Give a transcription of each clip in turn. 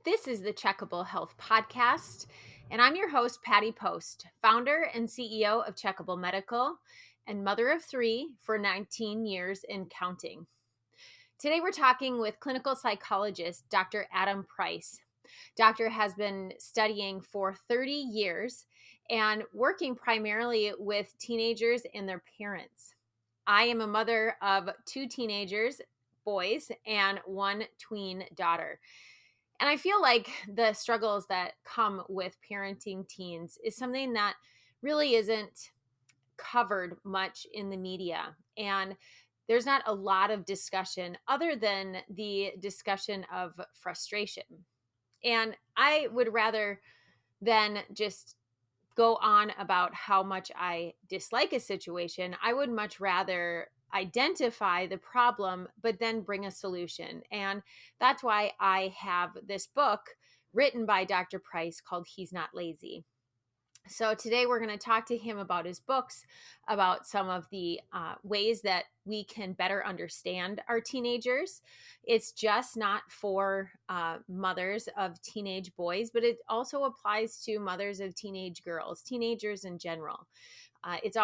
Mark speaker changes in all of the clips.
Speaker 1: This is the Checkable Health Podcast, and I'm your host, Patty Post, founder and CEO of Checkable Medical and mother of three for 19 years and counting. Today, we're talking with clinical psychologist, Dr. Adam Price. Doctor has been studying for 30 years and working primarily with teenagers and their parents. I am a mother of two teenagers, boys, and one tween daughter. And I feel like the struggles that come with parenting teens is something that really isn't covered much in the media. And there's not a lot of discussion other than the discussion of frustration. And I would rather than just go on about how much I dislike a situation, I would much rather identify the problem, but then bring a solution. And that's why I have this book written by Dr. Price called He's Not Lazy. So today we're going to talk to him about his books, about some of the ways that we can better understand our teenagers. It's just not for mothers of teenage boys, but it also applies to mothers of teenage girls, teenagers in general. It's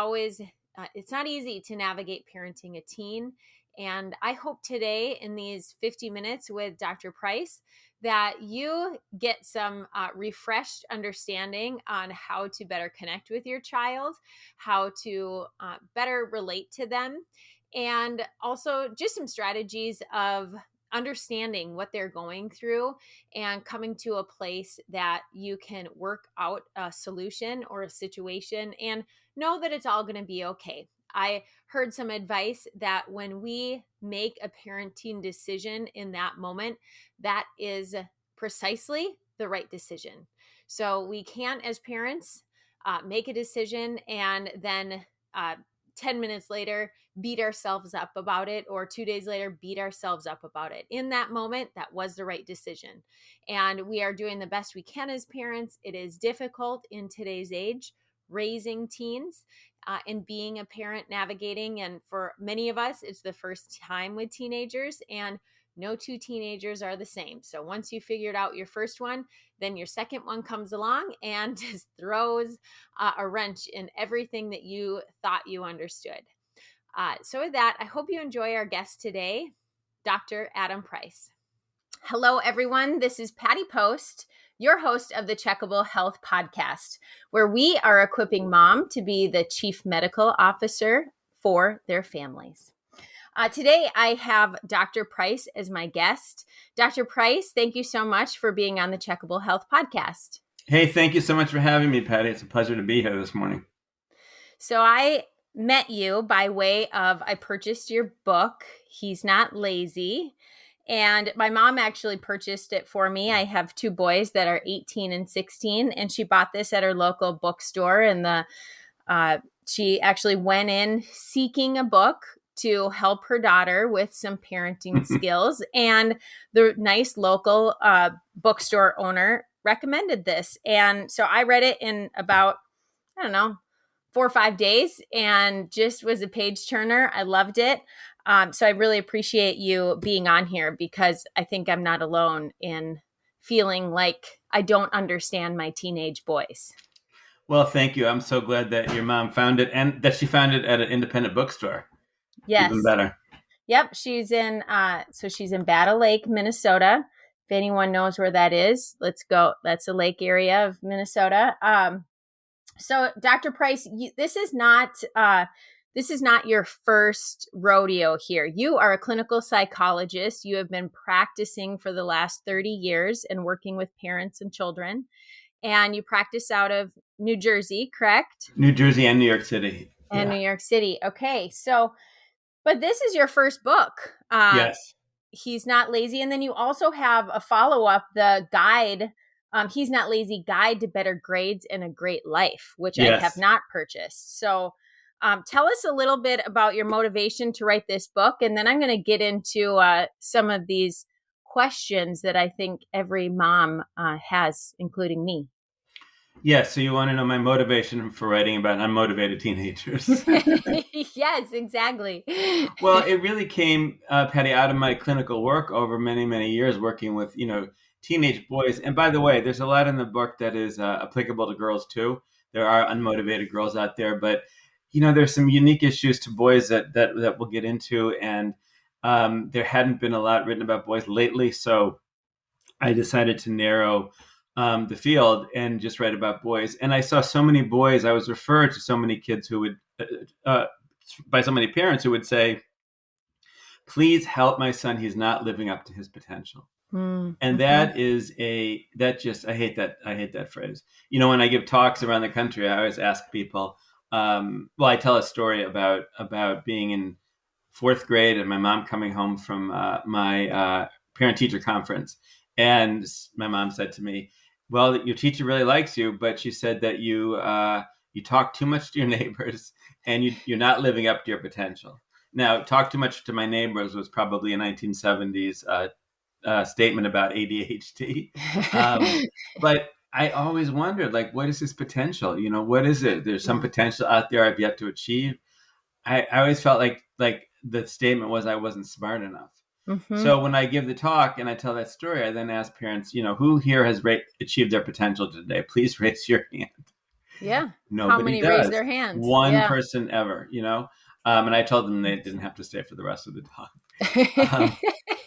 Speaker 1: not easy to navigate parenting a teen. And I hope today in these 50 minutes with Dr. Price that you get some refreshed understanding on how to better connect with your child, how to better relate to them, and also just some strategies of understanding what they're going through and coming to a place that you can work out a solution or a situation and know that it's all going to be okay. I heard some advice that when we make a parenting decision in that moment, that is precisely the right decision. So we can't, as parents, make a decision and then 10 minutes later beat ourselves up about it, or 2 days later beat ourselves up about it. In that moment, that was the right decision. And we are doing the best we can as parents. It is difficult in today's age, raising teens. And being a parent, navigating, and for many of us, it's the first time with teenagers, and no two teenagers are the same. So once you figured out your first one, then your second one comes along and just throws a wrench in everything that you thought you understood. So with that, I hope you enjoy our guest today, Dr. Adam Price. Hello, everyone. This is Patty Post, your host of the Checkable Health Podcast, where we are equipping mom to be the chief medical officer for their families. Today, I have Dr. Price as my guest. Dr. Price, thank you so much for being on the Checkable Health Podcast.
Speaker 2: Hey, thank you so much for having me, Patty. It's a pleasure to be here this morning.
Speaker 1: So I met you by way of, I purchased your book, He's Not Lazy. And my mom actually purchased it for me. I have two boys that are 18 and 16, and she bought this at her local bookstore. And she actually went in seeking a book to help her daughter with some parenting skills. And the nice local bookstore owner recommended this. And so I read it in about, 4 or 5 days, and just was a page turner. I loved it. So I really appreciate you being on here, because I think I'm not alone in feeling like I don't understand my teenage boys.
Speaker 2: Well, thank you. I'm so glad that your mom found it, and that she found it at an independent bookstore.
Speaker 1: Yes.
Speaker 2: Even better.
Speaker 1: Yep. She's in Battle Lake, Minnesota. If anyone knows where that is, let's go. That's a lake area of Minnesota. So Dr. Price, this is not your first rodeo here. You are a clinical psychologist. You have been practicing for the last 30 years and working with parents and children. And you practice out of New Jersey, correct?
Speaker 2: New Jersey and New York City.
Speaker 1: And New York City. Okay. So, but this is your first book.
Speaker 2: Yes.
Speaker 1: He's Not Lazy. And then you also have a follow-up, the guide, He's Not Lazy Guide to Better Grades and a Great Life, which I have not purchased. So tell us a little bit about your motivation to write this book. And then I'm going to get into some of these questions that I think every mom has, including me.
Speaker 2: Yes. So you want to know my motivation for writing about unmotivated teenagers?
Speaker 1: Yes, exactly.
Speaker 2: Well, it really came, Patty, out of my clinical work over many, many years working with, teenage boys. And by the way, there's a lot in the book that is applicable to girls too. There are unmotivated girls out there, but there's some unique issues to boys that we'll get into, and there hadn't been a lot written about boys lately, so I decided to narrow the field and just write about boys. And I saw so many boys. I was referred to so many kids who would, by so many parents who would say, "Please help my son. He's not living up to his potential."
Speaker 1: Mm-hmm.
Speaker 2: And that is I hate that phrase. When I give talks around the country, I always ask people, I tell a story about being in fourth grade and my mom coming home from my parent-teacher conference. And my mom said to me, "Well, your teacher really likes you, but she said that you talk too much to your neighbors and you're not living up to your potential." Now, talk too much to my neighbors was probably a 1970s statement about ADHD. But I always wondered, like, what is this potential? What is it? There's some potential out there I've yet to achieve. I always felt like the statement was I wasn't smart enough.
Speaker 1: Mm-hmm.
Speaker 2: So when I give the talk and I tell that story, I then ask parents, who here has achieved their potential today? Please raise your hand.
Speaker 1: Yeah.
Speaker 2: Nobody
Speaker 1: How many
Speaker 2: does.
Speaker 1: raise their hands?
Speaker 2: One person ever, and I told them they didn't have to stay for the rest of the talk.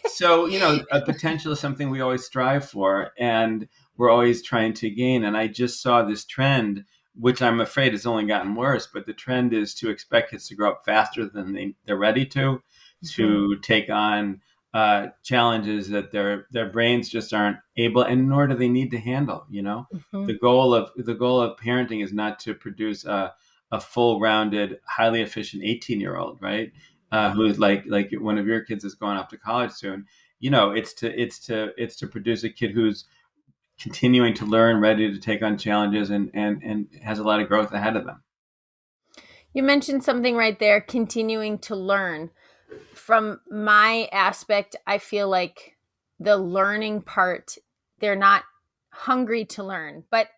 Speaker 2: So, a potential is something we always strive for and we're always trying to gain. And I just saw this trend, which I'm afraid has only gotten worse, but the trend is to expect kids to grow up faster than they're ready to take on challenges that their brains just aren't able, and nor do they need to handle.
Speaker 1: Mm-hmm.
Speaker 2: The goal of parenting is not to produce a full-rounded, highly efficient 18-year-old, right? Who is like one of your kids is going off to college soon. It's to produce a kid who's continuing to learn, ready to take on challenges, and has a lot of growth ahead of them.
Speaker 1: You mentioned something right there, continuing to learn. From my aspect, I feel like the learning part, they're not hungry to learn. But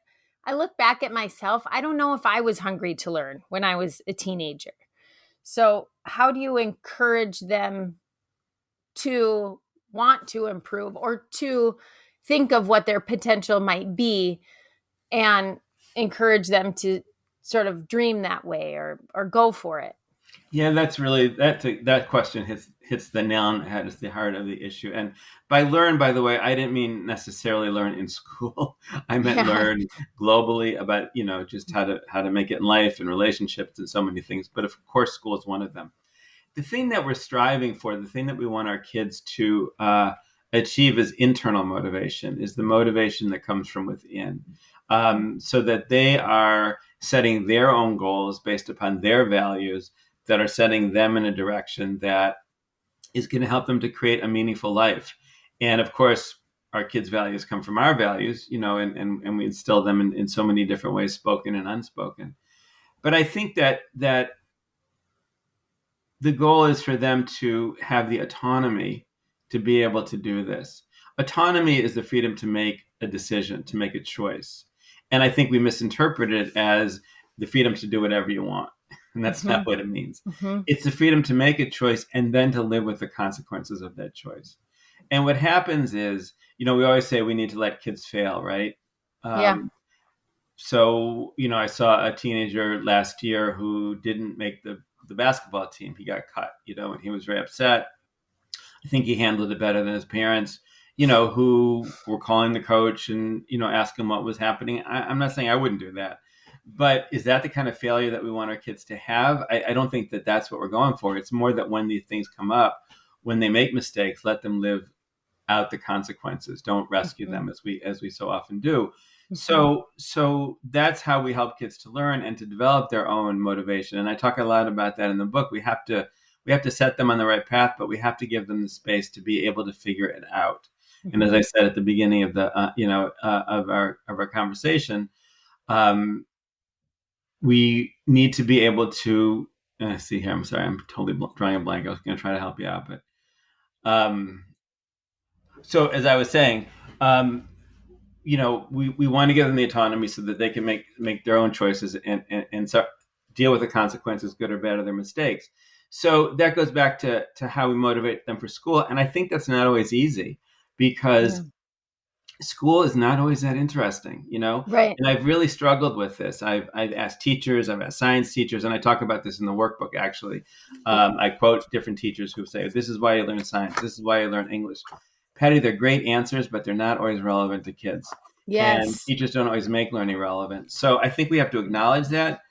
Speaker 1: I look back at myself, I don't know if I was hungry to learn when I was a teenager. So how do you encourage them to want to improve or to think of what their potential might be and encourage them to sort of dream that way or go for it?
Speaker 2: Yeah, that's really that question hits the nail on the head. It's the heart of the issue. And by learn, by the way, I didn't mean necessarily learn in school. I meant learn globally about just how to make it in life and relationships and so many things. But of course, school is one of them. The thing that we're striving for, the thing that we want our kids to achieve is internal motivation, is the motivation that comes from within, so that they are setting their own goals based upon their values that are setting them in a direction that is going to help them to create a meaningful life. And of course, our kids' values come from our values, and we instill them in so many different ways, spoken and unspoken. But I think that the goal is for them to have the autonomy to be able to do this. Autonomy is the freedom to make a decision, to make a choice. And I think we misinterpret it as the freedom to do whatever you want. And that's not what it means. Mm-hmm. It's the freedom to make a choice and then to live with the consequences of that choice. And what happens is, we always say we need to let kids fail, right? So, I saw a teenager last year who didn't make the basketball team. He got cut, and he was very upset. I think he handled it better than his parents, who were calling the coach and, asking what was happening. I'm not saying I wouldn't do that. But is that the kind of failure that we want our kids to have? I don't think that that's what we're going for. It's more that when these things come up, when they make mistakes, let them live out the consequences. Don't rescue them as we so often do. So that's how we help kids to learn and to develop their own motivation. And I talk a lot about that in the book. We have to set them on the right path, but we have to give them the space to be able to figure it out. And as I said at the beginning of the of our conversation, we need to be able to see here. I'm sorry, I'm totally drawing a blank. I was going to try to help you out, but so as I was saying, we want to give them the autonomy so that they can make their own choices and so deal with the consequences, good or bad, of their mistakes. So that goes back to how we motivate them for school, and I think that's not always easy because school is not always that interesting,
Speaker 1: Right.
Speaker 2: and I've really struggled with this. I've asked teachers, I've asked science teachers, and I talk about this in the workbook, actually. I quote different teachers who say, this is why you learn science, this is why you learn English. Patty, they're great answers, but they're not always relevant to kids. And
Speaker 1: Yes.
Speaker 2: teachers don't always make learning relevant. So I think we have to acknowledge that,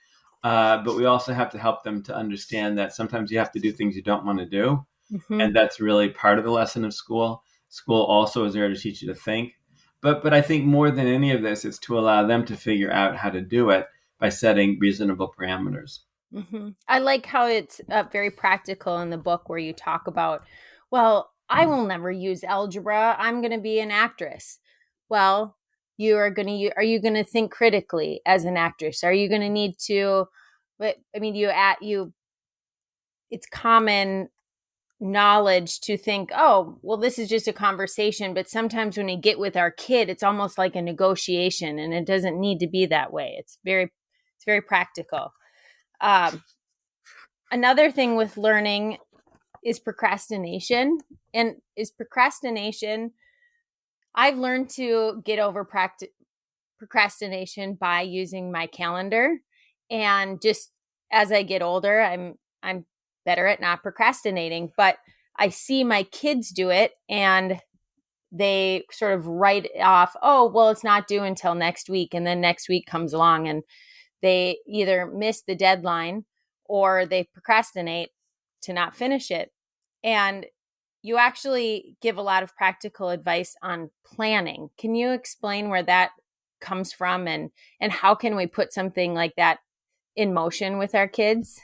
Speaker 2: but we also have to help them to understand that sometimes you have to do things you don't want to do.
Speaker 1: Hmm.
Speaker 2: And that's really part of the lesson of school. School also is there to teach you to think. But I think more than any of this, it's to allow them to figure out how to do it by setting reasonable parameters.
Speaker 1: I like how it's very practical in the book where you talk about, well, I will never use algebra. I'm going to be an actress. Well, are you going to think critically as an actress? Are you going to need to, but I mean, it's common knowledge to think, oh, well, this is just a conversation. But sometimes when we get with our kid, it's almost like a negotiation, and it doesn't need to be that way. It's very practical. Um, Another thing with learning is procrastination. And is procrastination, I've learned to get over procrastination by using my calendar. And just as I get older, I'm better at not procrastinating, but I see my kids do it and they sort of write off, oh, well, it's not due until next week. And then next week comes along and they either miss the deadline or they procrastinate to not finish it. And you actually give a lot of practical advice on planning. Can you explain where that comes from and how can we put something like that in motion with our kids?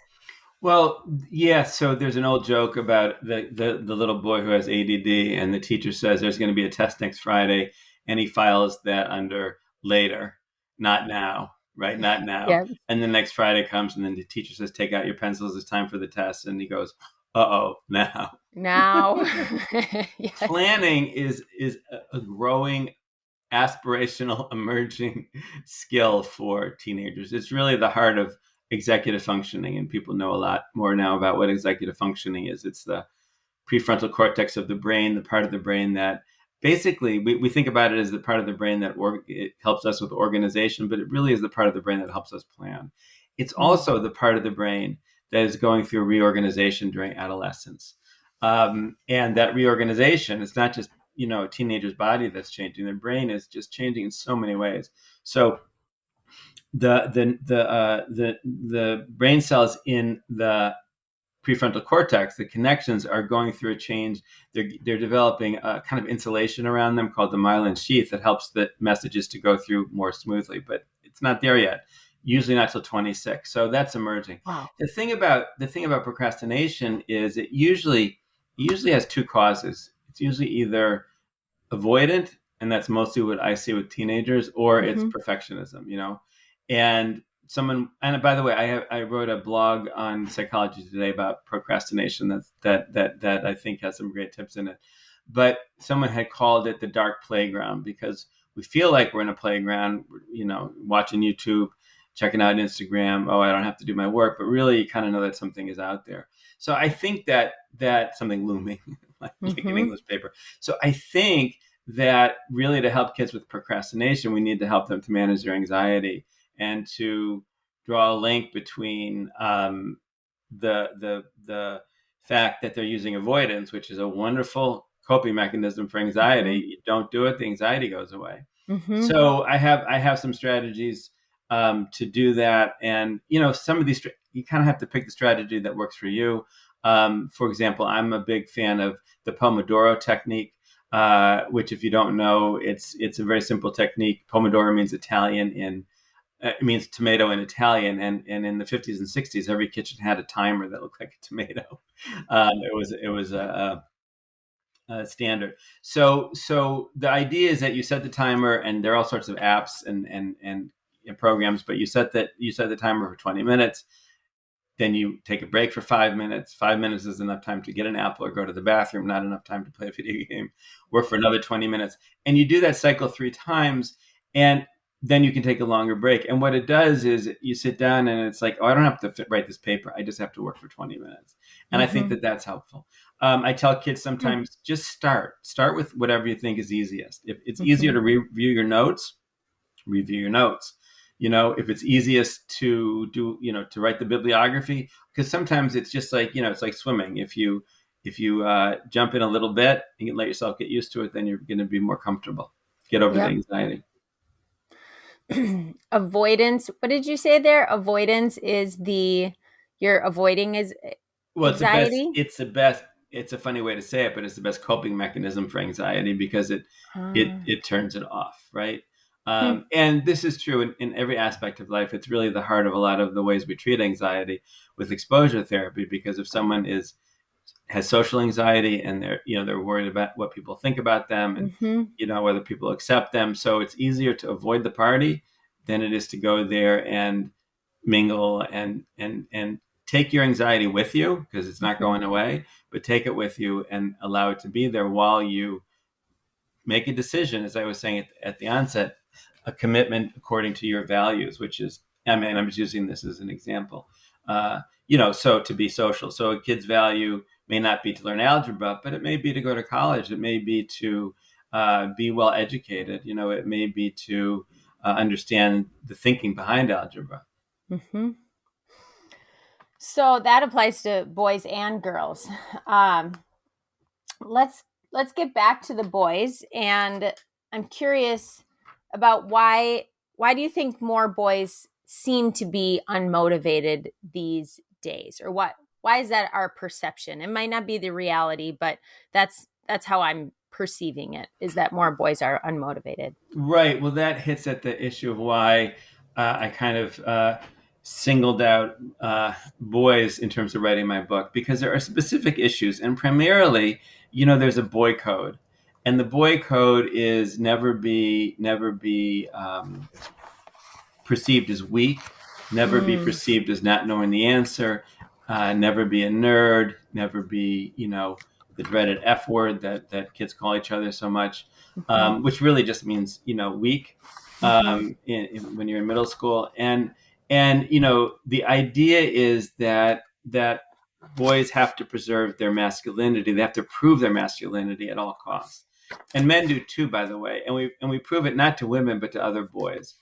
Speaker 2: Well, yeah. So there's an old joke about the little boy who has ADD, and the teacher says there's going to be a test next Friday, and he files that under later, not now, right? Not now.
Speaker 1: Yeah.
Speaker 2: And the next Friday comes, and then the teacher says, "Take out your pencils. It's time for the test." And he goes, "Uh oh, now."
Speaker 1: Now. Yes.
Speaker 2: Planning is a growing aspirational emerging skill for teenagers. It's really the heart of executive functioning, and people know a lot more now about what executive functioning is. It's the prefrontal cortex of the brain, the part of the brain that basically we think about it as the part of the brain that it helps us with organization, but it really is the part of the brain that helps us plan. It's
Speaker 1: Mm.
Speaker 2: also the part of the brain that is going through reorganization during adolescence. And that reorganization, it's not just a teenager's body that's changing; their brain is just changing in so many ways. So the brain cells in the prefrontal cortex, the connections are going through a change. They're developing a kind of insulation around them called the myelin sheath that helps the messages to go through more smoothly. But it's not there yet. Usually not till 26. So that's emerging.
Speaker 1: Wow.
Speaker 2: The thing about procrastination is it usually has two causes. It's usually either avoidant, and that's mostly what I see with teenagers, or it's
Speaker 1: Hmm.
Speaker 2: perfectionism. And and by the way, I wrote a blog on Psychology Today about procrastination that I think has some great tips in it. But someone had called it the dark playground because we feel like we're in a playground, watching YouTube, checking out Instagram. Oh, I don't have to do my work, but really, you kind of know that something is out there. So I think that something looming, like an
Speaker 1: Hmm.
Speaker 2: English paper. So I think that really to help kids with procrastination, we need to help them to manage their anxiety and to draw a link between the fact that they're using avoidance, which is a wonderful coping mechanism for anxiety.
Speaker 1: Hmm.
Speaker 2: You don't do it, the anxiety goes away.
Speaker 1: Hmm.
Speaker 2: So I have some strategies to do that, and some of these you kind of have to pick the strategy that works for you. For example, I'm a big fan of the Pomodoro technique, which, if you don't know, it's a very simple technique. Pomodoro means Italian it means tomato in Italian, and in the 50s and 60s, every kitchen had a timer that looked like a tomato. It was a standard. So the idea is that you set the timer, and there are all sorts of apps and programs, but you set the timer for 20 minutes. Then you take a break for 5 minutes. 5 minutes is enough time to get an apple or go to the bathroom, not enough time to play a video game. Work for another 20 minutes. And you do that cycle 3 times. And then you can take a longer break. And what it does is you sit down and it's like, oh, I don't have to write this paper. I just have to work for 20 minutes. And I think
Speaker 1: Mm-hmm.
Speaker 2: that that's helpful. I tell kids
Speaker 1: Hmm.
Speaker 2: sometimes just start with whatever you think is easiest. If it's easier
Speaker 1: Mm-hmm.
Speaker 2: to review your notes. If it's easiest to do, to write the bibliography, because sometimes it's just like, it's like swimming. If you jump in a little bit and you let yourself get used to it, then you're going to be more comfortable. Get over the
Speaker 1: Yep.
Speaker 2: anxiety.
Speaker 1: Avoidance. What did you say there? Avoidance is you're avoiding is
Speaker 2: Well,
Speaker 1: anxiety.
Speaker 2: it's a funny way to say it, but it's the best coping mechanism for anxiety because it it
Speaker 1: Ah.
Speaker 2: it turns it off, right?
Speaker 1: Hmm.
Speaker 2: And this is true in every aspect of life. It's really the heart of a lot of the ways we treat anxiety with exposure therapy. Because if someone has social anxiety and they're worried about what people think about them, and
Speaker 1: Mm-hmm.
Speaker 2: whether people accept them, so it's easier to avoid the party than it is to go there and mingle and take your anxiety with you, because it's not
Speaker 1: Mm-hmm.
Speaker 2: going away, but take it with you and allow it to be there while you make a decision, as I was saying at the onset, a commitment according to your values, which is, I mean, I'm just using this as an example. So to be social. So a kid's value may not be to learn algebra, but it may be to go to college. It may be to be well educated. It may be to understand the thinking behind algebra.
Speaker 1: Mm-hmm. So that applies to boys and girls. Um, let's let's get back to the boys, and I'm curious about why do you think more boys seem to be unmotivated these days, or why is that our perception? It might not be the reality, but that's how I'm perceiving it, is that more boys are unmotivated.
Speaker 2: Right. Well, that hits at the issue of why I kind of singled out boys in terms of writing my book, because there are specific issues, and primarily, there's a boy code, and the boy code is never be perceived as weak, never be
Speaker 1: Mm.
Speaker 2: perceived as not knowing the answer, never be a nerd, never be, the dreaded F word that kids call each other so much,
Speaker 1: Hmm.
Speaker 2: which really just means, weak,
Speaker 1: Hmm.
Speaker 2: when you're in middle school. And the idea is that boys have to preserve their masculinity. They have to prove their masculinity at all costs. And men do too, by the way. And we prove it not to women, but to other boys.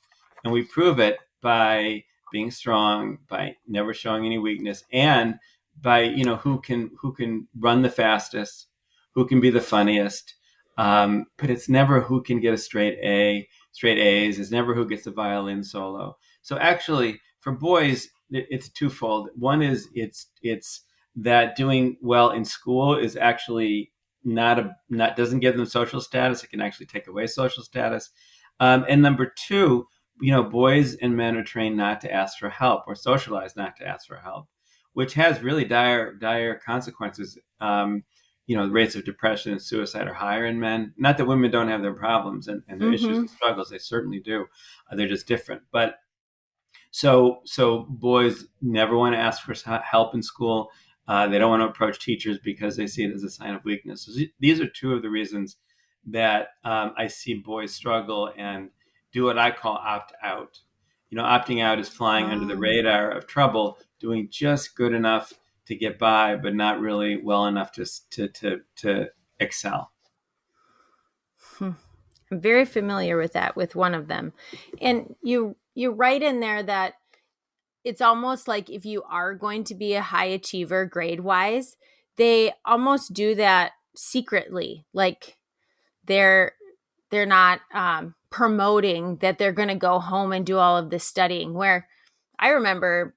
Speaker 2: And we prove it by being strong, by never showing any weakness, and by who can run the fastest, who can be the funniest. But it's never who can get a straight A's. It's never who gets a violin solo. So actually, for boys, it's twofold. One is it's that doing well in school is actually not doesn't give them social status. It can actually take away social status. And number two, boys and men are trained not to ask for help, or socialized not to ask for help, which has really dire consequences. The rates of depression and suicide are higher in men. Not that women don't have their problems and their issues
Speaker 1: Hmm.
Speaker 2: and struggles; they certainly do. They're just different. But so boys never want to ask for help in school. They don't want to approach teachers because they see it as a sign of weakness. So these are two of the reasons that I see boys struggle and do what I call opt out. Opting out is flying under the
Speaker 1: Oh.
Speaker 2: radar of trouble, doing just good enough to get by, but not really well enough to excel.
Speaker 1: Hmm. I'm very familiar with that, with one of them. And you write in there that it's almost like if you are going to be a high achiever grade wise, they almost do that secretly. Like they're they're not promoting that they're going to go home and do all of this studying. Where I remember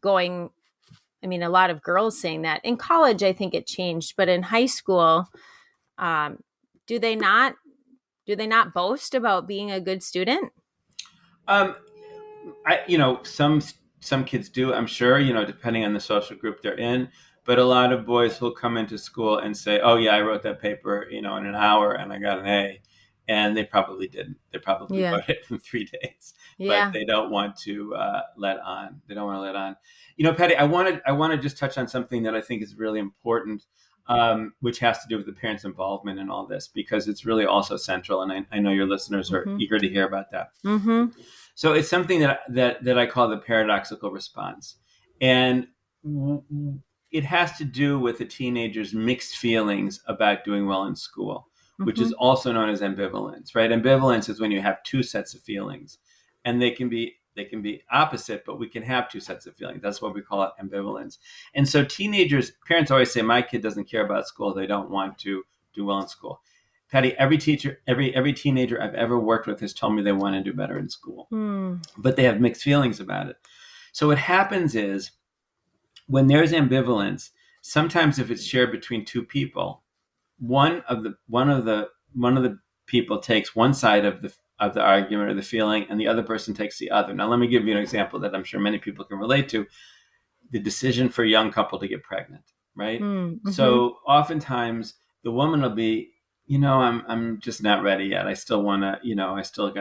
Speaker 1: going, I mean, a lot of girls saying that. In college, I think it changed, but in high school, um, do they not boast about being a good student?
Speaker 2: Um, some kids do, I'm sure, depending on the social group they're in. But a lot of boys will come into school and say, "Oh yeah, I wrote that paper, in an hour, and I got an A," and they probably didn't. They probably
Speaker 1: Yeah.
Speaker 2: wrote it in 3 days, but
Speaker 1: Yeah.
Speaker 2: they don't want to let on. They don't want to let on. Patty, I want to just touch on something that I think is really important. which has to do with the parents' involvement in all this, because it's really also central. And I know your listeners are eager to hear about that. So it's something that I call the paradoxical response. And it has to do with a teenager's mixed feelings about doing well in school, which is also known as ambivalence, right? Ambivalence is when you have two sets of feelings, and they can be opposite, but we can have two sets of feelings. That's what we call it, ambivalence. And so teenagers, parents always say, my kid doesn't care about school. They don't want to do well in school. Patty, every teenager I've ever worked with has told me they want to do better in school, but they have mixed feelings about it. So what happens is, when there's ambivalence, sometimes if it's shared between two people, one of the people takes one side of the argument or the feeling, and the other person takes the other. Now, let me give you an example that I'm sure many people can relate to: the decision for a young couple to get pregnant, right? So oftentimes the woman will be, I'm just not ready yet. I still want to, I still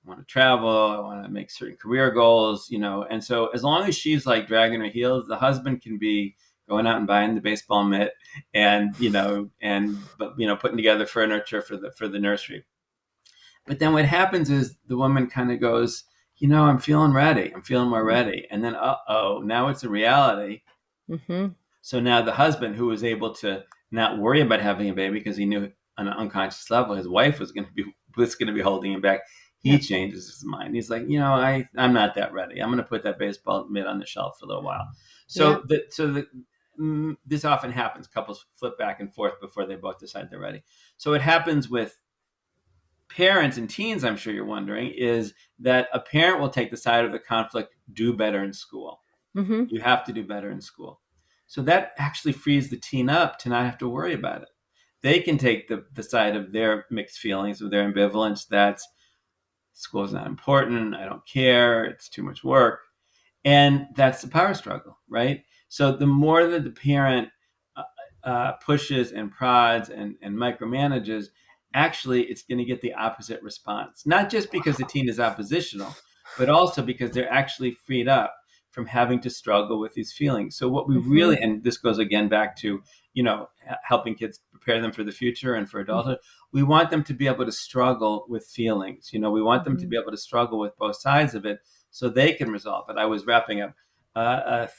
Speaker 2: want to travel. I want to make certain career goals, and so as long as she's like dragging her heels, the husband can be going out and buying the baseball mitt and, putting together furniture for the nursery. But then what happens is the woman kind of goes, I'm feeling ready. I'm feeling more ready. And then, now it's a reality. So now the husband, who was able to not worry about having a baby because he knew on an unconscious level his wife was going to be holding him back, he changes his mind. He's like, I'm not that ready. I'm going to put that baseball mitt on the shelf for a little while. So this often happens. Couples flip back and forth before they both decide they're ready. So what happens with parents and teens, I'm sure you're wondering, is that a parent will take the side of the conflict, do better in school. You have to do better in school. So that actually frees the teen up to not have to worry about it. They can take the side of their mixed feelings, of their ambivalence, that's school is not important, I don't care, it's too much work. And that's the power struggle, right? So the more that the parent pushes and prods and micromanages, actually it's going to get the opposite response. Not just because the teen is oppositional, but also because they're actually freed up from having to struggle with these feelings. So what we really, and this goes again back to, helping kids prepare them for the future and for adulthood, we want them to be able to struggle with feelings. We want them to be able to struggle with both sides of it so they can resolve it. I was wrapping up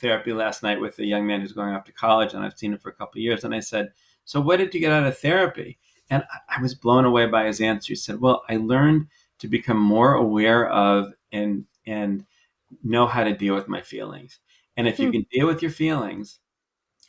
Speaker 2: therapy last night with a young man who's going off to college, and I've seen him for a couple of years. And I said, so what did you get out of therapy? And I was blown away by his answer. He said, well, I learned to become more aware of and know how to deal with my feelings. And if you can deal with your feelings,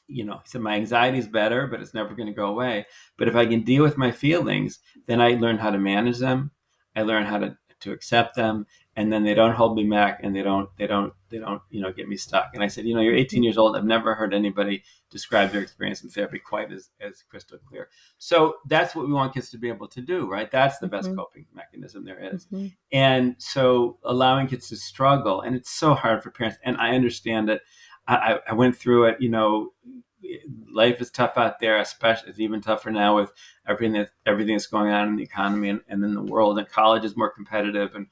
Speaker 2: he said, my anxiety is better, but it's never going to go away. But if I can deal with my feelings, then I learn how to manage them. I learn how to accept them, and then they don't hold me back, and they don't get me stuck. And I said, you're 18 years old. I've never heard anybody describe their experience in therapy quite as crystal clear. So that's what we want kids to be able to do, right? That's the best coping mechanism there is. And so allowing kids to struggle, and it's so hard for parents, and I understand it. I went through it, life is tough out there, especially it's even tougher now with everything that's going on in the economy and in the world, and college is more competitive, and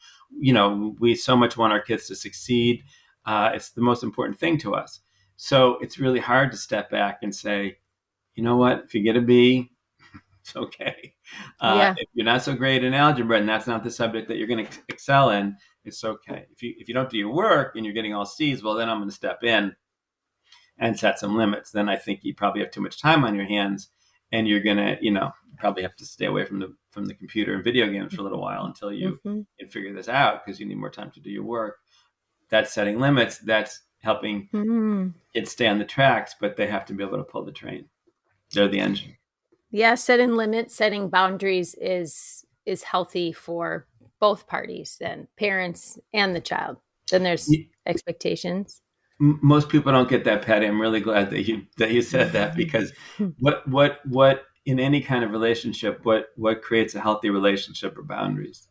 Speaker 2: we so much want our kids to succeed. It's the most important thing to us. So it's really hard to step back and say, you know what, if you get a B, it's okay. If you're not so great in algebra and that's not the subject that you're going to excel in, it's okay. If you don't do your work and you're getting all C's, well, then I'm going to step in and set some limits. Then I think you probably have too much time on your hands, and you're gonna, probably have to stay away from the computer and video games for a little while until you can figure this out, because you need more time to do your work. That's setting limits. That's helping kids stay on the tracks, but they have to be able to pull the train. They're the engine.
Speaker 1: Yeah, setting limits, setting boundaries is healthy for both parties, then parents and the child. Then there's expectations.
Speaker 2: Most people don't get that, Patty. I'm really glad that you said that, because what in any kind of relationship, what creates a healthy relationship are boundaries.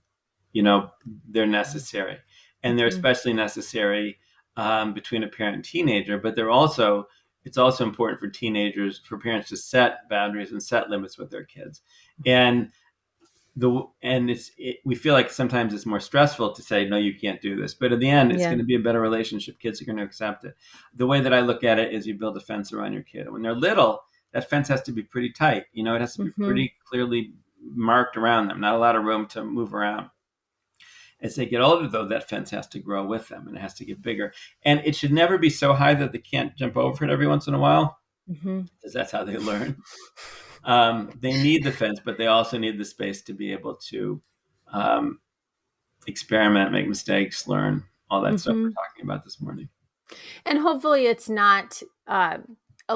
Speaker 2: They're necessary, and they're especially necessary between a parent and teenager. But it's also important for parents to set boundaries and set limits with their kids. And we feel like sometimes it's more stressful to say, no, you can't do this. But at the end, it's going to be a better relationship. Kids are going to accept it. The way that I look at it is you build a fence around your kid. When they're little, that fence has to be pretty tight. It has to be
Speaker 1: Mm-hmm.
Speaker 2: pretty clearly marked around them, not a lot of room to move around. As they get older, though, that fence has to grow with them and it has to get bigger. And it should never be so high that they can't jump over it every once in a while,
Speaker 1: Mm-hmm.
Speaker 2: because that's how they learn. They need the fence, but they also need the space to be able to um, experiment, make mistakes, learn all that stuff
Speaker 1: Mm-hmm.
Speaker 2: we're talking about this morning.
Speaker 1: And hopefully it's not a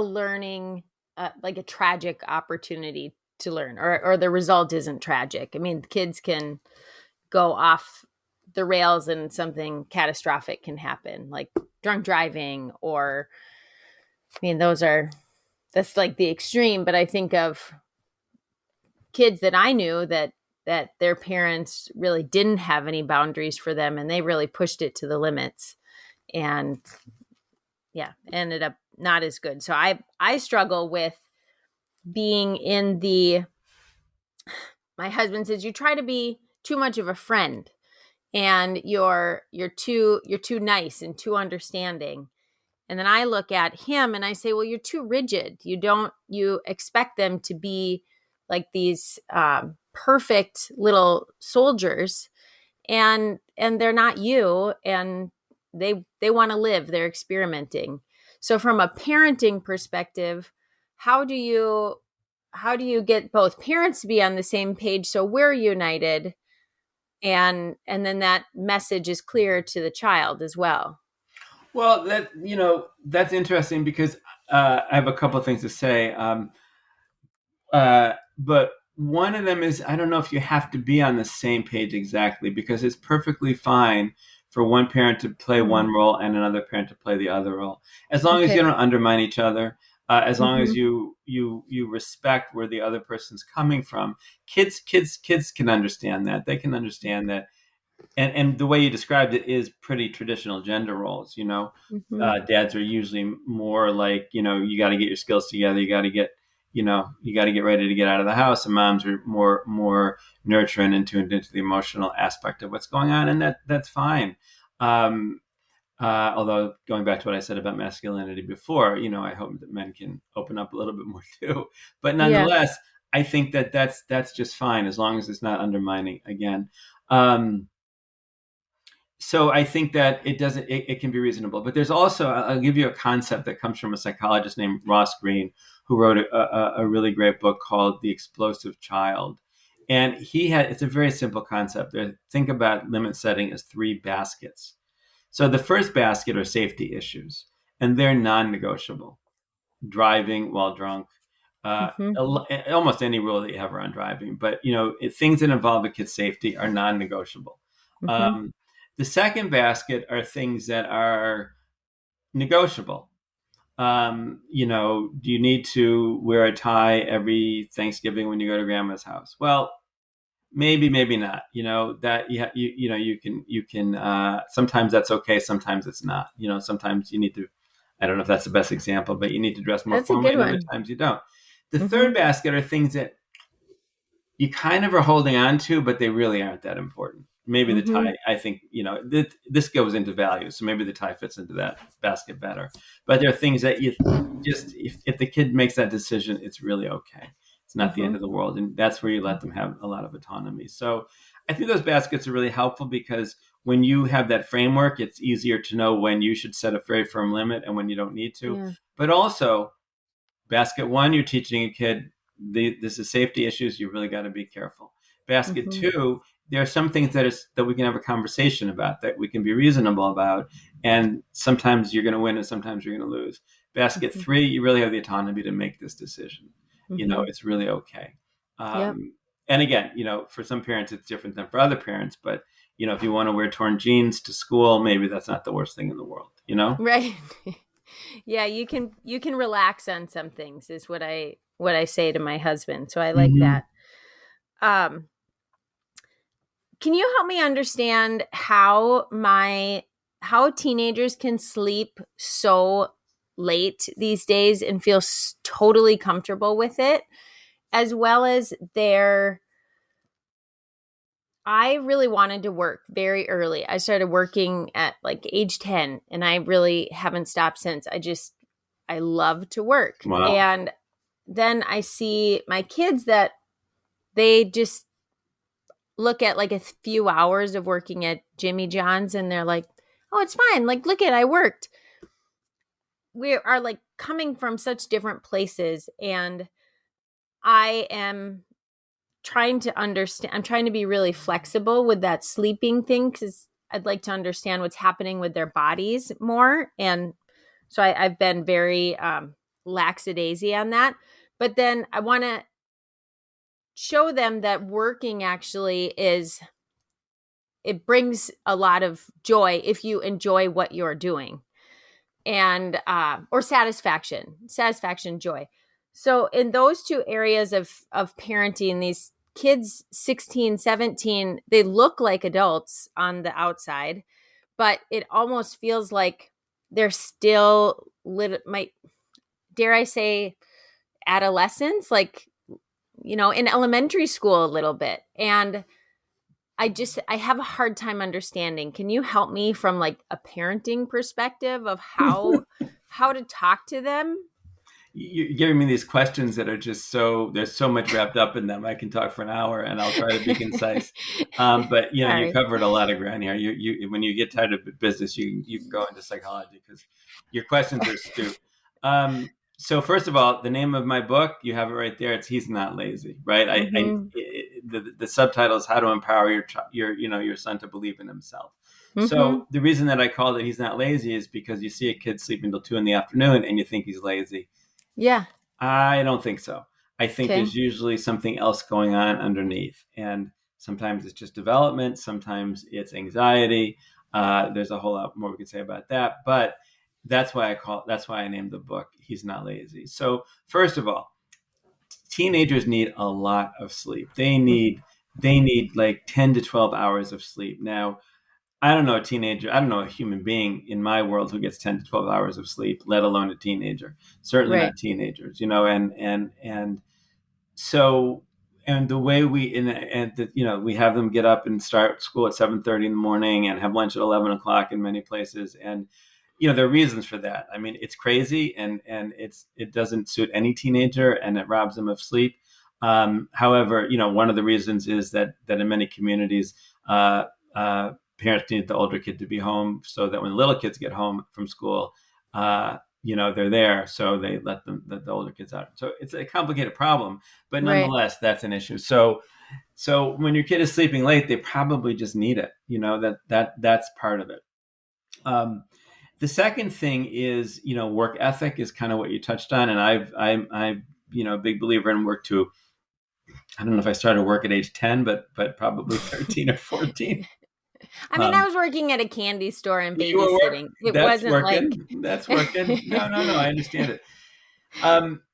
Speaker 1: learning, like a tragic opportunity to learn, or the result isn't tragic. I mean, kids can go off the rails and something catastrophic can happen, like drunk driving, or, I mean, that's like the extreme. But I think of kids that I knew that their parents really didn't have any boundaries for them, and they really pushed it to the limits, and yeah, ended up not as good. So I struggle with being in the, my husband says you try to be too much of a friend, and you're too nice and too understanding. And then I look at him and I say, well, you're too rigid. You expect them to be like these perfect little soldiers, and they're not you, and they want to live, they're experimenting. So from a parenting perspective, how do you get both parents to be on the same page so we're united, and then that message is clear to the child as well?
Speaker 2: Well, that's interesting because I have a couple of things to say. But one of them is, I don't know if you have to be on the same page exactly, because it's perfectly fine for one parent to play one role and another parent to play the other role, as long as you
Speaker 1: Okay.
Speaker 2: don't undermine each other. As long as
Speaker 1: Mm-hmm.
Speaker 2: you respect where the other person's coming from. Kids can understand that. They can understand that, and the way you described it is pretty traditional gender roles.
Speaker 1: Mm-hmm.
Speaker 2: Dads are usually more like, you got to get your skills together, you got to get ready to get out of the house, and moms are more nurturing and tuned into the emotional aspect of what's going on, and that's fine. um, Although, going back to what I said about masculinity before, I hope that men can open up a little bit more too. But
Speaker 1: Yeah.
Speaker 2: nonetheless, I think that that's just fine, as long as it's not undermining again. um, so I think that it can be reasonable. But there's also, I'll give you a concept that comes from a psychologist named Ross Greene, who wrote a really great book called The Explosive Child. And it's a very simple concept. Think about limit setting as three baskets. So the first basket are safety issues, and they're non-negotiable. Driving while drunk,
Speaker 1: Mm-hmm.
Speaker 2: almost any rule that you have around driving, but things that involve a kid's safety are non-negotiable.
Speaker 1: Mm-hmm.
Speaker 2: Um, the second basket are things that are negotiable. Do you need to wear a tie every Thanksgiving when you go to grandma's house? Well, maybe not. You can sometimes that's okay, sometimes it's not. Sometimes you need to, I don't know if that's the best example, but you need to dress more
Speaker 1: That's a
Speaker 2: formally,
Speaker 1: good
Speaker 2: and other
Speaker 1: one.
Speaker 2: times you don't. The
Speaker 1: Mm-hmm.
Speaker 2: third basket are things that you kind of are holding on to, but they really aren't that important. Maybe the
Speaker 1: Mm-hmm.
Speaker 2: tie, I think, this goes into values, so maybe the tie fits into that basket better. But there are things that you just, if the kid makes that decision, it's really okay. It's not the
Speaker 1: Mm-hmm.
Speaker 2: end of the world, and that's where you let them have a lot of autonomy. So I think those baskets are really helpful, because when you have that framework, it's easier to know when you should set a very firm limit and when you don't need to.
Speaker 1: Yeah.
Speaker 2: But also, basket one, you're teaching a kid this is safety issues. You really got to be careful. Basket
Speaker 1: Mm-hmm.
Speaker 2: two, there are some things that we can have a conversation about, that we can be reasonable about, and sometimes you're going to win and sometimes you're going to lose. Basket
Speaker 1: Mm-hmm.
Speaker 2: three, you really have the autonomy to make this decision.
Speaker 1: Mm-hmm.
Speaker 2: It's really okay.
Speaker 1: Yep.
Speaker 2: And again, for some parents it's different than for other parents, but if you want to wear torn jeans to school, maybe that's not the worst thing in the world.
Speaker 1: Right. Yeah, you can relax on some things, is what I say to my husband. So I like
Speaker 2: Mm-hmm.
Speaker 1: that. Um, can you help me understand how teenagers can sleep so late these days and feel totally comfortable with it, as well as I really wanted to work very early. I started working at like age 10, and I really haven't stopped since. I love to work.
Speaker 2: Wow.
Speaker 1: And then I see my kids that they just look at like a few hours of working at Jimmy John's and they're like, oh, it's fine. Like, look at, I worked. We are like coming from such different places. And I am trying to understand, I'm trying to be really flexible with that sleeping thing because I'd like to understand what's happening with their bodies more. And so I've been very lackadaisy on that. But then I want to show them that working actually is, it brings a lot of joy if you enjoy what you're doing, and or satisfaction, joy. So in those two areas of parenting, these kids 16, 17, they look like adults on the outside, but it almost feels like they're still might, dare I say, adolescents, like, in elementary school a little bit. And I have a hard time understanding. Can you help me from like a parenting perspective of how to talk to them?
Speaker 2: You're giving me these questions that are just there's so much wrapped up in them. I can talk for an hour and I'll try to be concise. But you
Speaker 1: Sorry.
Speaker 2: covered a lot of ground here. When you get tired of business, you can go into psychology because your questions are astute. So first of all, the name of my book, you have it right there. It's He's Not Lazy, right?
Speaker 1: Mhm.
Speaker 2: The subtitle is How to Empower your son to Believe in Himself. So
Speaker 1: Mhm.
Speaker 2: the reason that I called it He's Not Lazy is because you see a kid sleeping till 2 p.m. and you think he's lazy.
Speaker 1: Yeah.
Speaker 2: I don't think so. I think
Speaker 1: Okay.
Speaker 2: there's usually something else going on underneath. And sometimes it's just development, sometimes it's anxiety. There's a whole lot more we could say about that. But that's why I named the book He's Not Lazy. So first of all, teenagers need a lot of sleep. They need like 10 to 12 hours of sleep. Now, I don't know a teenager, I don't know a human being in my world who gets 10 to 12 hours of sleep, let alone a teenager. Certainly
Speaker 1: Right.
Speaker 2: not teenagers, and so and the way we have them get up and start school at 7:30 in the morning and have lunch at 11 o'clock in many places, and there are reasons for that. I mean, it's crazy, and it doesn't suit any teenager, and it robs them of sleep. However, one of the reasons is that in many communities, uh, parents need the older kid to be home so that when little kids get home from school, they're there, so they let the older kids out. So it's a complicated problem, but
Speaker 1: Right.
Speaker 2: nonetheless, that's an issue. So when your kid is sleeping late, they probably just need it. That's part of it. Um, the second thing is, work ethic is kind of what you touched on, and I'm a big believer in work too. I don't know if I started work at age 10, but probably 13 or 14.
Speaker 1: I mean, I
Speaker 2: Um,
Speaker 1: was working at a candy store and
Speaker 2: you were work.
Speaker 1: babysitting. It
Speaker 2: That's
Speaker 1: wasn't like
Speaker 2: working. That's working. No, no, no. I understand it.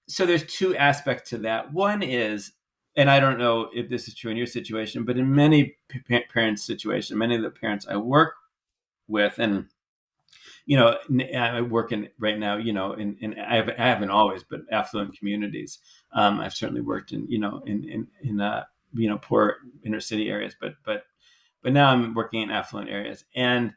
Speaker 2: So there's two aspects to that. One is, and I don't know if this is true in your situation, but in many parents' situations, many of the parents I work with, and I work in right now, I haven't always, but affluent communities. I've certainly worked in poor inner city areas, but now I'm working in affluent areas, and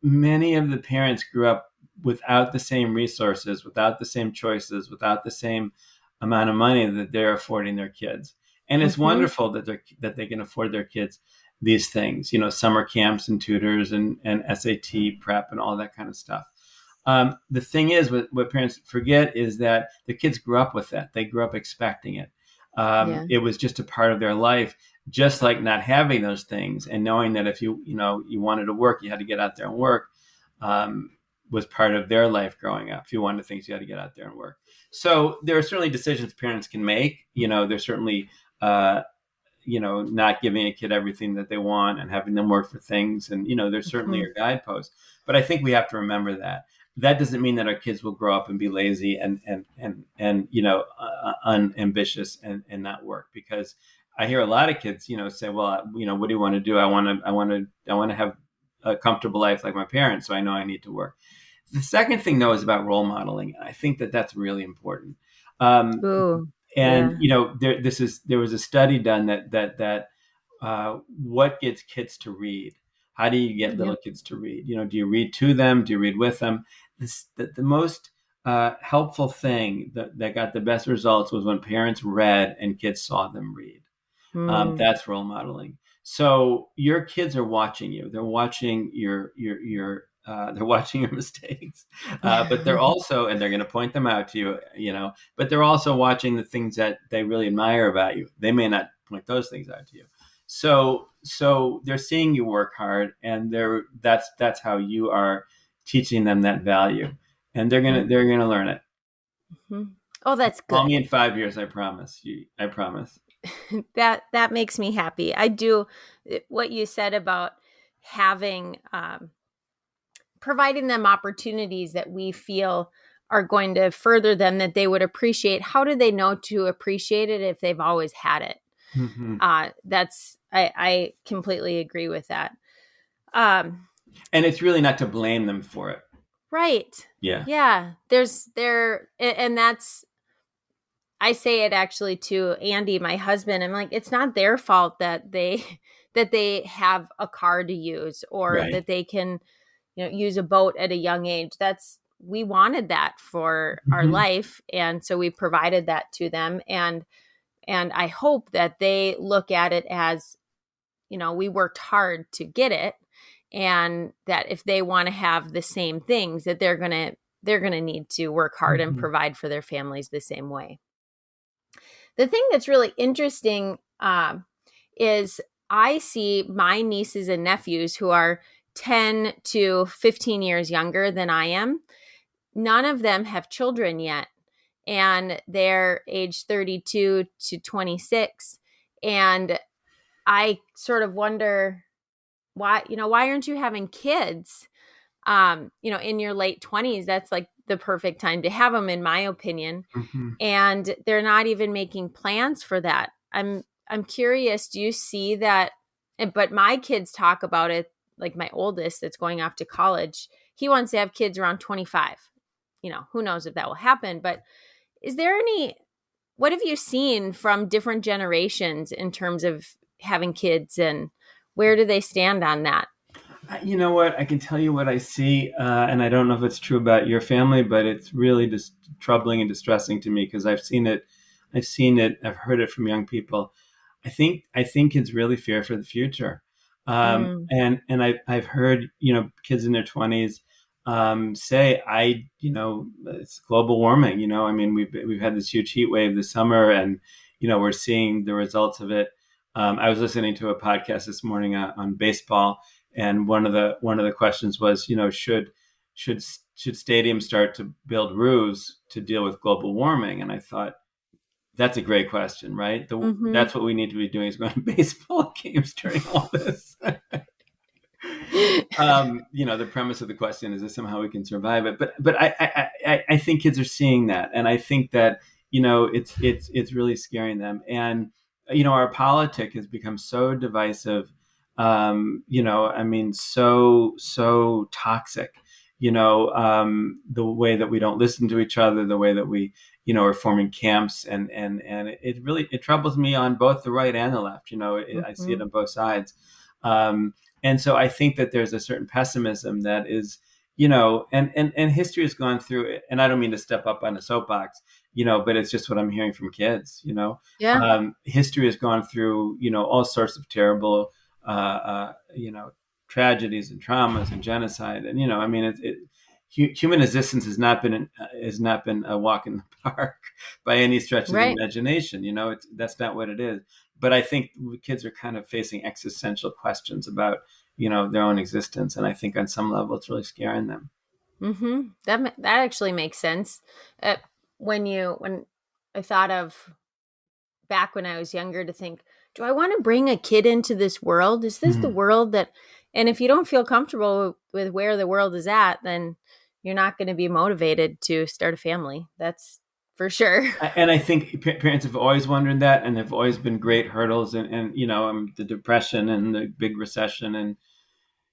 Speaker 2: many of the parents grew up without the same resources, without the same choices, without the same amount of money that they're affording their kids. And it's
Speaker 1: Mhm.
Speaker 2: wonderful that they can afford their kids these things, summer camps and tutors and SAT prep and all that kind of stuff. The thing is, what parents forget is that the kids grew up with that. They grew up expecting it.
Speaker 1: Yeah.
Speaker 2: It was just a part of their life, just like not having those things and knowing that if you wanted to work, you had to get out there and work. Was part of their life growing up. If you wanted things, you had to get out there and work. So there are certainly decisions parents can make. There's certainly uh, not giving a kid everything that they want and having them work for things. And, there's certainly
Speaker 1: Mhm.
Speaker 2: a guidepost, but I think we have to remember that doesn't mean that our kids will grow up and be lazy and unambitious and not work, because I hear a lot of kids, say, well, what do you want to do? I want to have a comfortable life like my parents. So I know I need to work. The second thing though is about role modeling. I think that that's really important. Um,
Speaker 1: Ooh.
Speaker 2: and
Speaker 1: Yeah.
Speaker 2: there was a study done that what gets kids to read. How do you get little
Speaker 1: Yep.
Speaker 2: kids to read? Do you read to them? Do you read with them? The most helpful thing that got the best results was when parents read and kids saw them read.
Speaker 1: Mm.
Speaker 2: That's role modeling. So your kids are watching you. They're watching they're watching your mistakes, but they're also, and they're going to point them out to you, but they're also watching the things that they really admire about you. They may not point those things out to you. So they're seeing you work hard, and that's how you are teaching them that value, and they're gonna learn it.
Speaker 1: Mhm. Oh, that's
Speaker 2: Call me
Speaker 1: good.
Speaker 2: in 5 years, I promise you. I promise.
Speaker 1: That makes me happy. I do what you said about having providing them opportunities that we feel are going to further them, that they would appreciate. How do they know to appreciate it if they've always had it?
Speaker 2: Mm-hmm.
Speaker 1: I completely agree with that.
Speaker 2: And it's really not to blame them for it.
Speaker 1: Right.
Speaker 2: Yeah.
Speaker 1: Yeah. And that's, I say it actually to Andy, my husband. I'm like, it's not their fault that they that they have a car to use, or
Speaker 2: Right.
Speaker 1: that they can, use a boat at a young age. We wanted that for our
Speaker 2: Mm-hmm.
Speaker 1: life, and so we provided that to them. And I hope that they look at it as, we worked hard to get it, and that if they want to have the same things, that they're going to need to work hard and
Speaker 2: Mm-hmm.
Speaker 1: provide for their families the same way. The thing that's really interesting is I see my nieces and nephews who are 10 to 15 years younger than I am. None of them have children yet, and they're age 32 to 26. And I sort of wonder why aren't you having kids? In your late 20s, that's like the perfect time to have them, in my opinion.
Speaker 2: Mm-hmm.
Speaker 1: And they're not even making plans for that. I'm curious, do you see that? But my kids talk about it, like my oldest that's going off to college, he wants to have kids around 25. Who knows if that will happen, but is there what have you seen from different generations in terms of having kids, and where do they stand on that?
Speaker 2: You know what? I can tell you what I see, and I don't know if it's true about your family, but it's really just troubling and distressing to me because I've seen it. I've heard it from young people. I think kids really fear for the future,
Speaker 1: Mm,
Speaker 2: and I've heard kids in their 20s say it's global warming. I mean we've had this huge heat wave this summer, and we're seeing the results of it. I was listening to a podcast this morning on baseball, and one of the questions was, should stadiums start to build roofs to deal with global warming? And I thought, that's a great question, right?
Speaker 1: mm-hmm.
Speaker 2: That's what we need to be doing, is going to baseball games during all this. The premise of the question is that somehow we can survive it, but I think kids are seeing that, and I think that it's really scaring them, and our politic has become so divisive, I mean so toxic, the way that we don't listen to each other, the way that we are forming camps, and it troubles me on both the right and the left. I see it
Speaker 1: Mm-hmm.
Speaker 2: on both sides. And so I think that there's a certain pessimism that is, and history has gone through it. And I don't mean to step up on a soapbox, but it's just what I'm hearing from kids.
Speaker 1: Yeah.
Speaker 2: History has gone through, all sorts of terrible, tragedies and traumas and genocide. And, I mean, human existence has not been a walk in the park by any stretch of the
Speaker 1: Right.
Speaker 2: imagination. That's not what it is. But I think kids are kind of facing existential questions about their own existence, and I think on some level it's really scaring them.
Speaker 1: Mm-hmm. That actually makes sense. Uh, when I thought of back when I was younger, to think, do I want to bring a kid into this world? Is this the
Speaker 2: Hmm.
Speaker 1: world that? And if you don't feel comfortable with where the world is at, then you're not going to be motivated to start a family. That's for sure.
Speaker 2: And I think parents have always wondered that, and there've always been great hurdles, and the depression and the big recession, and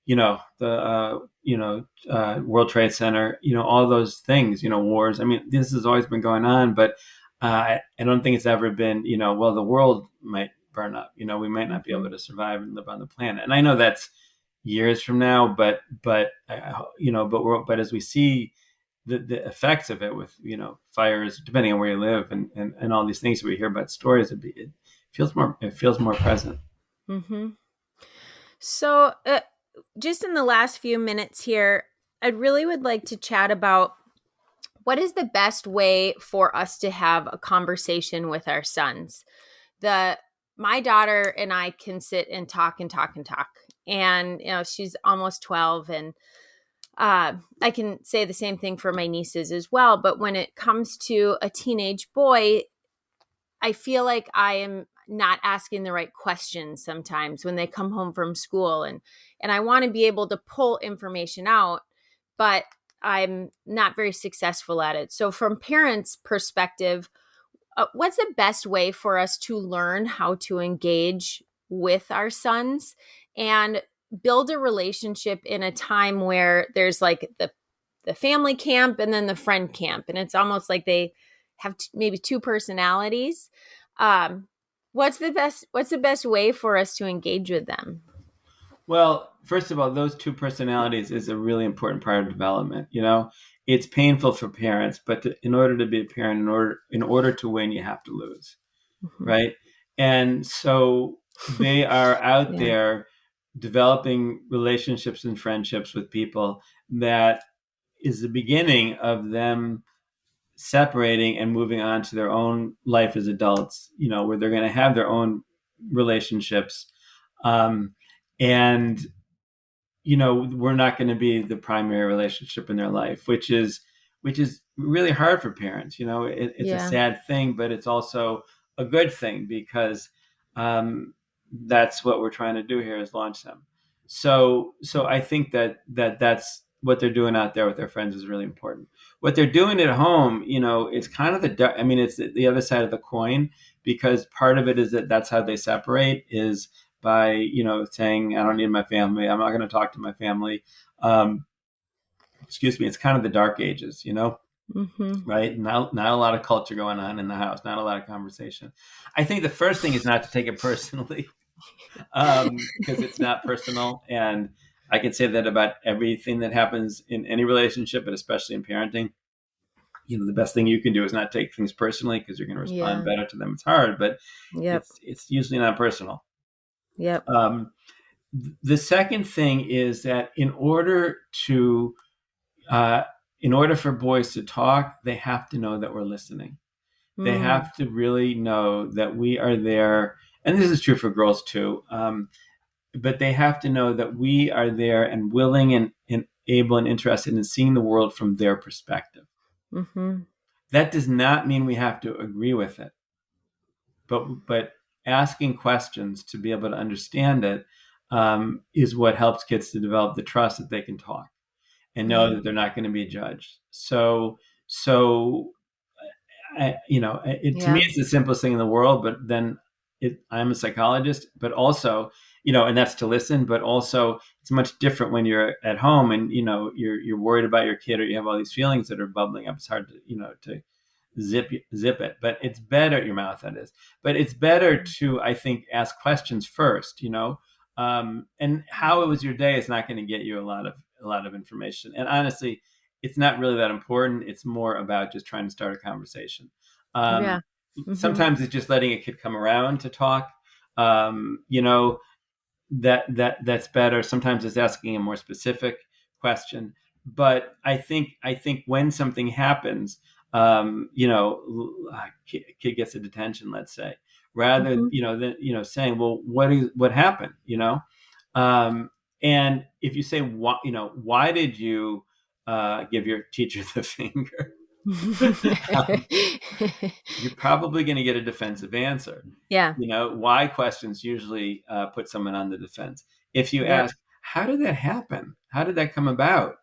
Speaker 2: the World Trade Center, all those things, wars. I mean, this has always been going on, but I don't think it's ever been, well, the world might burn up. We might not be
Speaker 1: Mm-hmm.
Speaker 2: able to survive and live on the planet. And I know that's years from now, but as we see the effects of it with, fires, depending on where you live, and all these things we hear about stories, it feels more present.
Speaker 1: Mm-hmm. So, just in the last few minutes here, I really would like to chat about what is the best way for us to have a conversation with our sons. My daughter and I can sit and talk and talk and talk, and she's almost 12, and I can say the same thing for my nieces as well. But when it comes to a teenage boy, I feel like I am not asking the right questions sometimes when they come home from school, and I want to be able to pull information out, but I'm not very successful at it. So from parents' perspective, what's the best way for us to learn how to engage with our sons and build a relationship in a time where there's like the family camp and then the friend camp, and it's almost like they have maybe two personalities. What's the best way for us to engage with them?
Speaker 2: Well, first of all, those two personalities is a really important part of development. It's painful for parents, but in order to be a parent, in order to win, you have to lose,
Speaker 1: Mm-hmm.
Speaker 2: right? And so they are out
Speaker 1: Yeah.
Speaker 2: there developing relationships and friendships with people that is the beginning of them separating and moving on to their own life as adults, where they're going to have their own relationships. And we're not going to be the primary relationship in their life, which is really hard for parents. It's a sad thing, but it's also a good thing, because that's what we're trying to do here, is launch them. So I think that's what they're doing out there with their friends is really important. What they're doing at home, it's kind of it's the other side of the coin, because part of it is that's how they separate, is by saying, I don't need my family, I'm not going to talk to my family. Excuse me. It's kind of the dark ages,
Speaker 1: Mm-hmm.
Speaker 2: right? Not a lot of culture going on in the house, not a lot of conversation. I think the first thing is not to take it personally, because it's not personal. And I can say that about everything that happens in any relationship, but especially in parenting. The best thing you can do is not take things personally, because you're going to respond better to them. It's hard, but it's usually not personal.
Speaker 1: Yep.
Speaker 2: The second thing is that in order for boys to talk, they have to know that we're listening. They have to really know that we are there, and this is true for girls too. But they have to know that we are there and willing and able and interested in seeing the world from their perspective.
Speaker 1: Mm-hmm.
Speaker 2: That does not mean we have to agree with it, but asking questions to be able to understand it is what helps kids to develop the trust that they can talk and know that they're not going to be judged. To me, it's the simplest thing in the world. But then I'm a psychologist, but also, and that's to listen. But also, it's much different when you're at home and you're worried about your kid, or you have all these feelings that are bubbling up. It's hard to zip it, but it's better, your mouth, that is, but it's better to, I think, ask questions first, and how it was your day is not going to get you a lot of information. And honestly, it's not really that important. It's more about just trying to start a conversation.
Speaker 1: Mm-hmm.
Speaker 2: Sometimes it's just letting a kid come around to talk. That's better. Sometimes it's asking a more specific question. But I think when something happens, kid gets a detention, let's say, rather than saying, well, what happened, and if you say, why did you give your teacher the finger? You're probably going to get a defensive answer.
Speaker 1: Yeah.
Speaker 2: Why questions usually put someone on the defense. If you ask, how did that happen? How did that come about?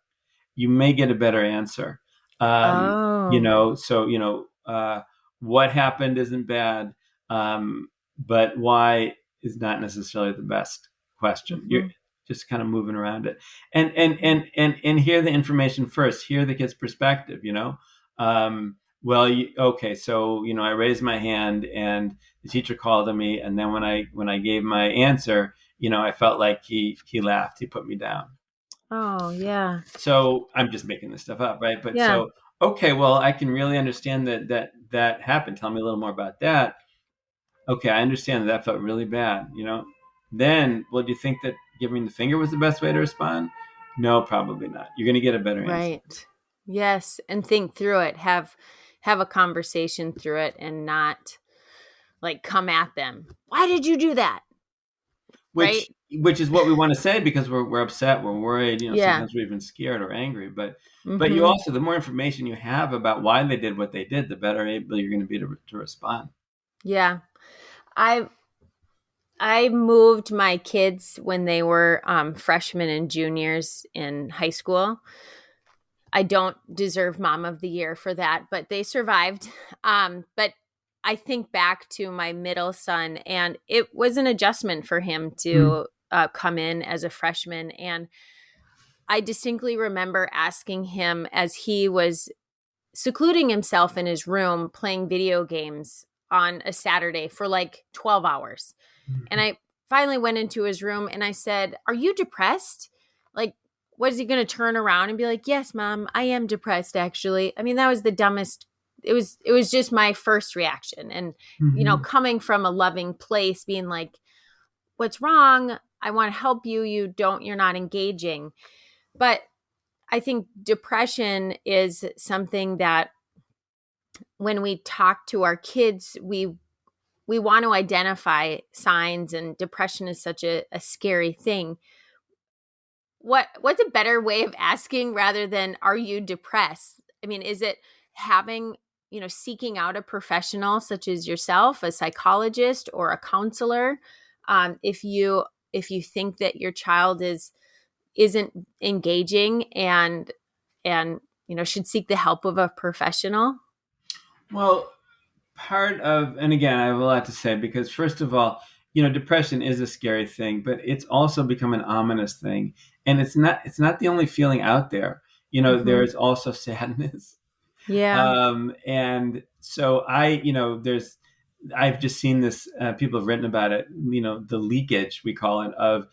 Speaker 2: You may get a better answer. What happened isn't bad, but why is not necessarily the best question. You're just kind of moving around it, and hear the information first. Hear the kid's perspective. Okay, so I raised my hand and the teacher called on me, and then when I gave my answer, I felt like he laughed, he put me down.
Speaker 1: Oh, yeah.
Speaker 2: So I'm just making this stuff up, right? But
Speaker 1: Yeah.
Speaker 2: so, okay, well, I can really understand that happened. Tell me a little more about that. Okay, I understand that felt really bad, Then, well, do you think that giving the finger was the best way to respond? No, probably not. You're going to get a better answer.
Speaker 1: Right. Yes. And think through it. Have a conversation through it and not like come at them. Why did you do that?
Speaker 2: which
Speaker 1: Right?
Speaker 2: which is what we want to say because we're upset, we're worried,
Speaker 1: Yeah.
Speaker 2: sometimes we're even scared or angry. But you
Speaker 1: Mm-hmm.
Speaker 2: also, the more information you have about why they did what they did, the better able you're going to be to respond.
Speaker 1: Yeah. I I moved my kids when they were freshmen and juniors in high school. I don't deserve Mom of the Year for that, but they survived. But I think back to my middle son, and it was an adjustment for him
Speaker 2: Mm.
Speaker 1: to come in as a freshman. And I distinctly remember asking him as he was secluding himself in his room playing video games on a Saturday for like 12 hours. And I finally went into his room and I said, "Are you depressed?" Like, was he going to turn around and be like, "Yes, Mom, I am depressed, actually"? I mean, that was the dumbest. It was just my first reaction. And,
Speaker 2: Mm-hmm.
Speaker 1: coming from a loving place, being like, "What's wrong? I want to help you. You're not engaging." But I think depression is something that when we talk to our kids, we want to identify signs, and depression is such a scary thing. What's a better way of asking rather than are you depressed? I mean, is it having, seeking out a professional such as yourself, a psychologist or a counselor, if you think that your child isn't engaging and should seek the help of a professional?
Speaker 2: Well, part of, and again, I have a lot to say because first of all, depression is a scary thing, but it's also become an ominous thing, and it's not the only feeling out there.
Speaker 1: Mm-hmm.
Speaker 2: There's also sadness.
Speaker 1: Yeah.
Speaker 2: And so I've just seen this. People have written about it. The leakage, we call it, of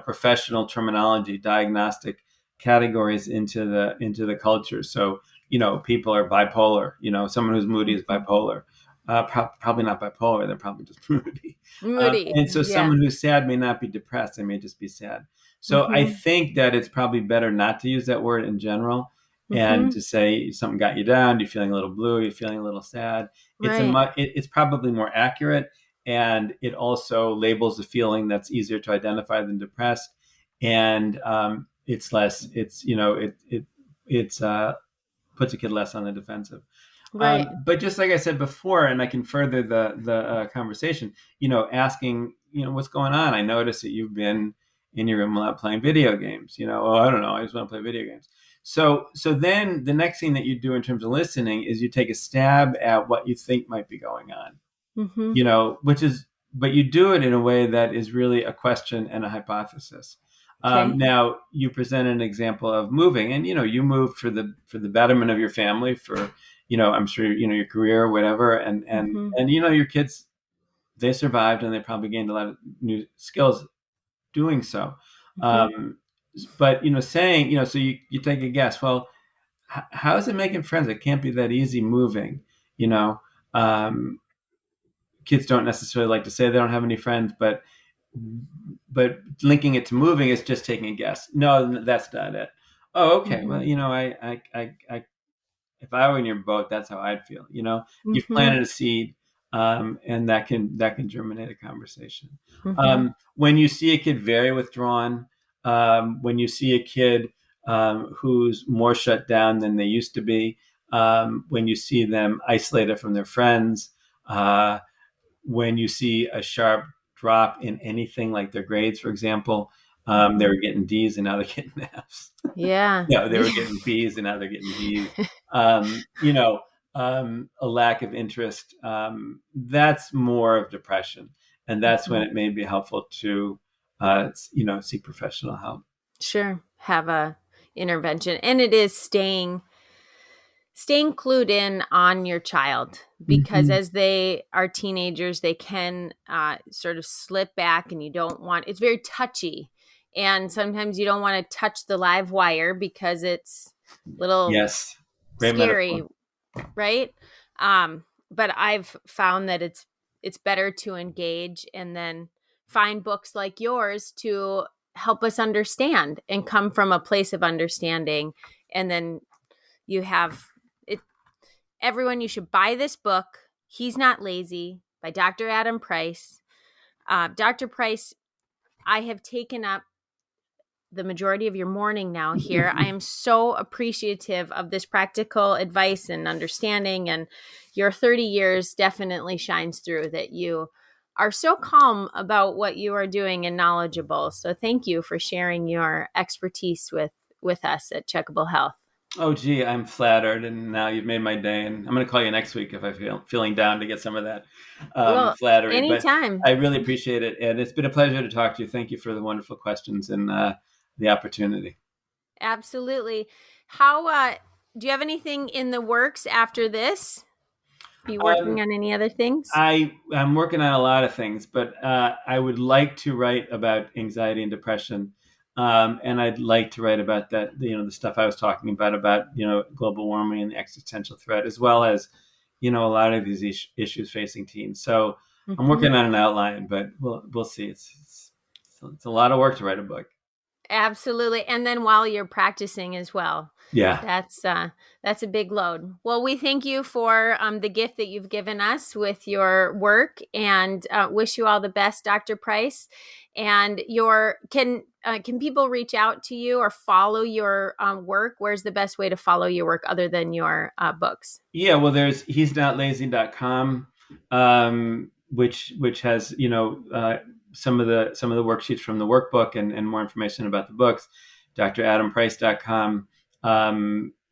Speaker 2: professional terminology, diagnostic categories into the culture. So people are bipolar. Someone who's moody is
Speaker 1: Mm-hmm.
Speaker 2: bipolar. Probably not bipolar. They're probably just moody.
Speaker 1: Moody.
Speaker 2: And so
Speaker 1: Yeah.
Speaker 2: someone who's sad may not be depressed. They may just be sad. So I
Speaker 1: Mm-hmm.
Speaker 2: think that it's probably better not to use that word in general and
Speaker 1: Mm-hmm.
Speaker 2: to say something got you down, you're feeling a little blue, you're feeling a little sad.
Speaker 1: Right.
Speaker 2: It's probably more accurate, and it also labels the feeling that's easier to identify than depressed, and it's less. It's puts a kid less on the defensive.
Speaker 1: Right.
Speaker 2: But just like I said before, and I can further the conversation, asking, what's going on? I noticed that you've been in your room a lot playing video games. Oh, I don't know, I just want to play video games. So then the next thing that you do in terms of listening is you take a stab at what you think might be going on,
Speaker 1: Mm-hmm.
Speaker 2: but you do it in a way that is really a question and a hypothesis.
Speaker 1: Okay.
Speaker 2: Now you present an example of moving, and you moved for the betterment of your family, for I'm sure your career or whatever, and and
Speaker 1: Mm-hmm.
Speaker 2: and your kids, they survived and they probably gained a lot of new skills doing so.
Speaker 1: Mm-hmm.
Speaker 2: Um, but saying so you take a guess. Well, how is it making friends? It can't be that easy moving. You know, um, Kids don't necessarily like to say they don't have any friends, but linking it to moving is just taking a guess. No, that's not it. Oh, okay.
Speaker 1: Mm-hmm.
Speaker 2: Well, I if I were in your boat, that's how I'd feel. You've
Speaker 1: Mm-hmm.
Speaker 2: planted a seed, and that can germinate a conversation.
Speaker 1: Mm-hmm.
Speaker 2: When you see a kid very withdrawn, when you see a kid who's more shut down than they used to be, when you see them isolated from their friends, when you see a sharp drop in anything like their grades, for example, they
Speaker 1: Mm-hmm.
Speaker 2: were getting D's and now they're getting F's.
Speaker 1: Yeah.
Speaker 2: No, they were
Speaker 1: Yeah.
Speaker 2: getting B's and now they're getting D's. Um, you know, a lack of interest. That's more of depression, and that's when
Speaker 1: Mm-hmm.
Speaker 2: it may be helpful to, seek professional help.
Speaker 1: Sure. Have a intervention, and it is staying clued in on your child, because
Speaker 2: Mm-hmm.
Speaker 1: as they are teenagers they can sort of slip back, and you don't want, it's very touchy, And sometimes you don't want to touch the live wire because it's a little
Speaker 2: Yes. Great
Speaker 1: scary,
Speaker 2: metaphor.
Speaker 1: right? But I've found that it's better to engage and then find books like yours to help us understand and come from a place of understanding. And then you have it. Everyone, you should buy this book, He's Not Lazy, by Dr. Adam Price. Dr. Price, I have taken up the majority of your morning now here. I am so appreciative of this practical advice and understanding, and your 30 years definitely shines through that you are so calm about what you are doing and knowledgeable. So thank you for sharing your expertise with us at Checkable Health.
Speaker 2: Oh, gee, I'm flattered, and now you've made my day. And I'm going to call you next week if I feeling down to get some of that
Speaker 1: Well,
Speaker 2: flattery. But
Speaker 1: anytime.
Speaker 2: I really appreciate it, and it's been a pleasure to talk to you. Thank you for the wonderful questions and the opportunity.
Speaker 1: Absolutely. How do you have anything in the works after this? Are you working on any other things?
Speaker 2: I'm working on a lot of things, but I would like to write about anxiety and depression. And I'd like to write about that, the stuff I was talking about, global warming and the existential threat, as well as, a lot of these issues facing teens. So I'm working on an outline, but we'll see. It's a lot of work to write a book.
Speaker 1: Absolutely. And then while you're practicing as well.
Speaker 2: Yeah.
Speaker 1: That's a big load. Well, we thank you for the gift that you've given us with your work, and wish you all the best, Dr. Price. And can people reach out to you or follow your work? Where's the best way to follow your work other than your books?
Speaker 2: Yeah, well, there's he'snotlazy.com, which has some of the worksheets from the workbook and more information about the books. dradamprice.com.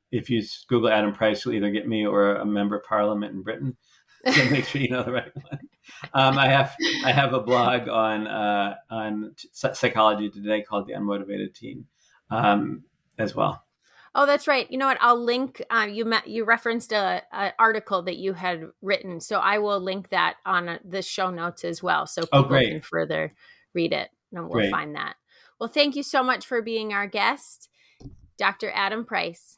Speaker 2: If you Google Adam Price, you'll either get me or a member of Parliament in Britain. So make sure you know the right one. I have a blog on psychology today called The Unmotivated Teen, as well.
Speaker 1: Oh, that's right. You know what? I'll link. You referenced a article that you had written, so I will link that on the show notes as well, so people can further read it, and we'll find that. Well, thank you so much for being our guest, Dr. Adam Price.